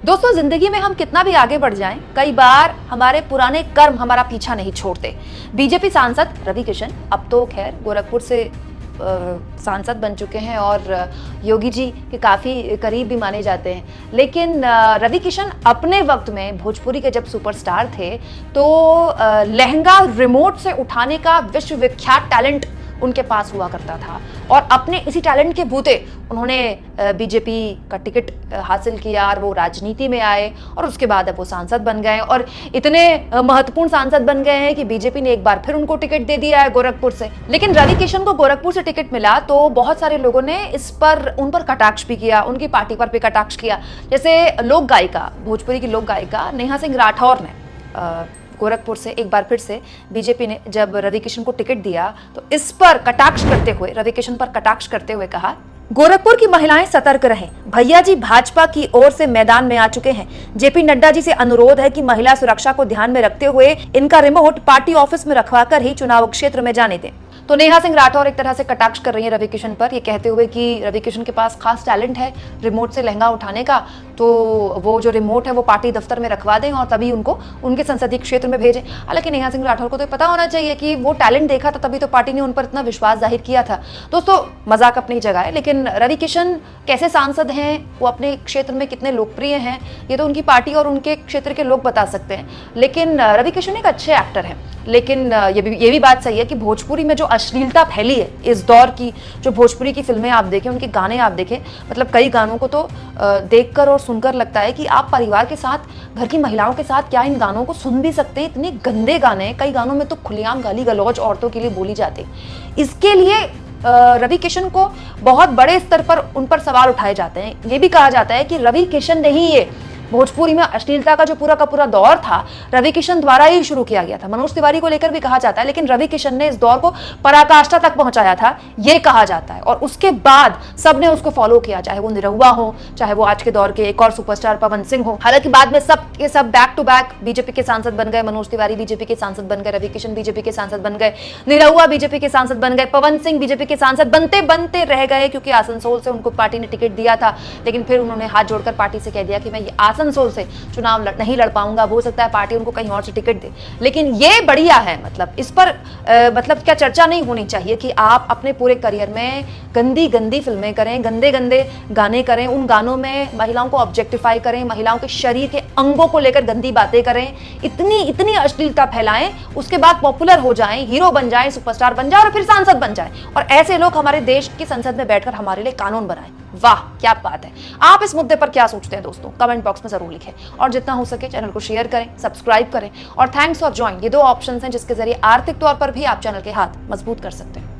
दोस्तों, जिंदगी में हम कितना भी आगे बढ़ जाएं, कई बार हमारे पुराने कर्म हमारा पीछा नहीं छोड़ते। बीजेपी सांसद रवि किशन अब तो खैर गोरखपुर से सांसद बन चुके हैं और योगी जी के काफ़ी करीब भी माने जाते हैं। लेकिन रवि किशन अपने वक्त में भोजपुरी के जब सुपरस्टार थे तो लहंगा रिमोट से उठाने का विश्वविख्यात टैलेंट उनके पास हुआ करता था और अपने इसी टैलेंट के बूते उन्होंने बीजेपी का टिकट हासिल किया और वो राजनीति में आए और उसके बाद अब वो सांसद बन गए और इतने महत्वपूर्ण सांसद बन गए हैं कि बीजेपी ने एक बार फिर उनको टिकट दे दिया है गोरखपुर से। लेकिन रवि किशन को गोरखपुर से टिकट मिला तो बहुत सारे लोगों ने उन पर कटाक्ष भी किया, उनकी पार्टी पर भी कटाक्ष किया। जैसे लोक गायिका, भोजपुरी की लोक गायिका नेहा सिंह राठौर ने गोरखपुर से एक बार फिर से बीजेपी ने जब रवि किशन को टिकट दिया तो इस पर कटाक्ष करते हुए, रवि किशन पर कटाक्ष करते हुए कहा, गोरखपुर की महिलाएं सतर्क रहें। भैया जी भाजपा की ओर से मैदान में आ चुके हैं। जेपी नड्डा जी से अनुरोध है कि महिला सुरक्षा को ध्यान में रखते हुए इनका रिमोट पार्टी ऑफिस में रखवाकर ही चुनाव क्षेत्र में जाने दें। तो नेहा सिंह राठौर एक तरह से कटाक्ष कर रही है रवि किशन पर, ये कहते हुए कि रवि किशन के पास खास टैलेंट है रिमोट से लहंगा उठाने का, तो वो जो रिमोट है वो पार्टी दफ्तर में रखवा दें और तभी उनको उनके संसदीय क्षेत्र में भेजें। हालांकि नेहा सिंह राठौर को तो पता होना चाहिए कि वो टैलेंट देखा था तभी तो पार्टी ने उन पर इतना विश्वास जाहिर किया था। दोस्तों, मजाक अपनी जगह है, लेकिन रवि किशन कैसे सांसद हैं, वो अपने क्षेत्र में कितने लोकप्रिय हैं, ये तो उनकी पार्टी और उनके क्षेत्र के लोग बता सकते हैं। लेकिन रवि किशन एक अच्छे एक्टर हैं। लेकिन ये भी बात सही है कि भोजपुरी में जो अश्लीलता फैली है इस दौर की, जो भोजपुरी की फिल्में आप देखें, उनके गाने आप देखें, मतलब कई गानों को तो देखकर और सुनकर लगता है कि आप परिवार के साथ, घर की महिलाओं के साथ क्या इन गानों को सुन भी सकते हैं। इतने गंदे गाने हैं, कई गानों में तो खुलेआम गाली गलौज औरतों के लिए बोली जाती है। इसके लिए रवि किशन को बहुत बड़े स्तर पर उन पर सवाल उठाए जाते हैं। ये भी कहा जाता है कि रवि किशन ने ही ये भोजपुरी में अश्लीलता का जो पूरा का पूरा दौर था रवि किशन द्वारा ही शुरू किया गया था। मनोज तिवारी को लेकर भी कहा जाता है, लेकिन रवि किशन ने इस दौर को पराकाष्ठा तक पहुंचाया था, ये कहा जाता है। और उसके बाद सबने उसको फॉलो किया, चाहे वो निरहुआ हो, चाहे वो आज के दौर के एक और सुपरस्टार पवन सिंह हो। हालांकि बाद में सब के सब बैक टू बैक बीजेपी के सांसद बन गए। मनोज तिवारी बीजेपी के सांसद बन गए, रवि किशन बीजेपी के सांसद बन गए, निरहुआ बीजेपी के सांसद बन गए, पवन सिंह बीजेपी के सांसद बनते बनते रह गए क्योंकि आसनसोल से उनको पार्टी ने टिकट दिया था। लेकिन फिर उन्होंने हाथ जोड़कर पार्टी से कह दिया कि मैं ये आसनसोल से चुनाव नहीं लड़ पाऊंगा, हो सकता है पार्टी उनको कहीं और से टिकट दे। लेकिन ये बढ़िया है, मतलब इस पर मतलब क्या चर्चा नहीं होनी चाहिए कि आप अपने पूरे करियर में गंदी गंदी फिल्में करें, गंदे गंदे गाने करें, उन गानों में महिलाओं को ऑब्जेक्टिफाई करें, महिलाओं के शरीर के अंगों को लेकर गंदी बातें करें, इतनी अश्लीलता फैलाएं, उसके बाद पॉपुलर हो जाएं, हीरो बन जाएं, सुपरस्टार बन जाएं और फिर सांसद बन जाएं और ऐसे लोग हमारे देश की संसद में बैठकर हमारे लिए कानून बनाएं। वाह, क्या बात है। आप इस मुद्दे पर क्या सोचते हैं दोस्तों, कमेंट बॉक्स में जरूर लिखें और जितना हो सके चैनल को शेयर करें, सब्सक्राइब करें और थैंक्स फॉर ज्वाइन, ये 2 ऑप्शंस हैं जिसके जरिए आर्थिक तौर पर भी आप चैनल के हाथ मजबूत कर सकते हैं।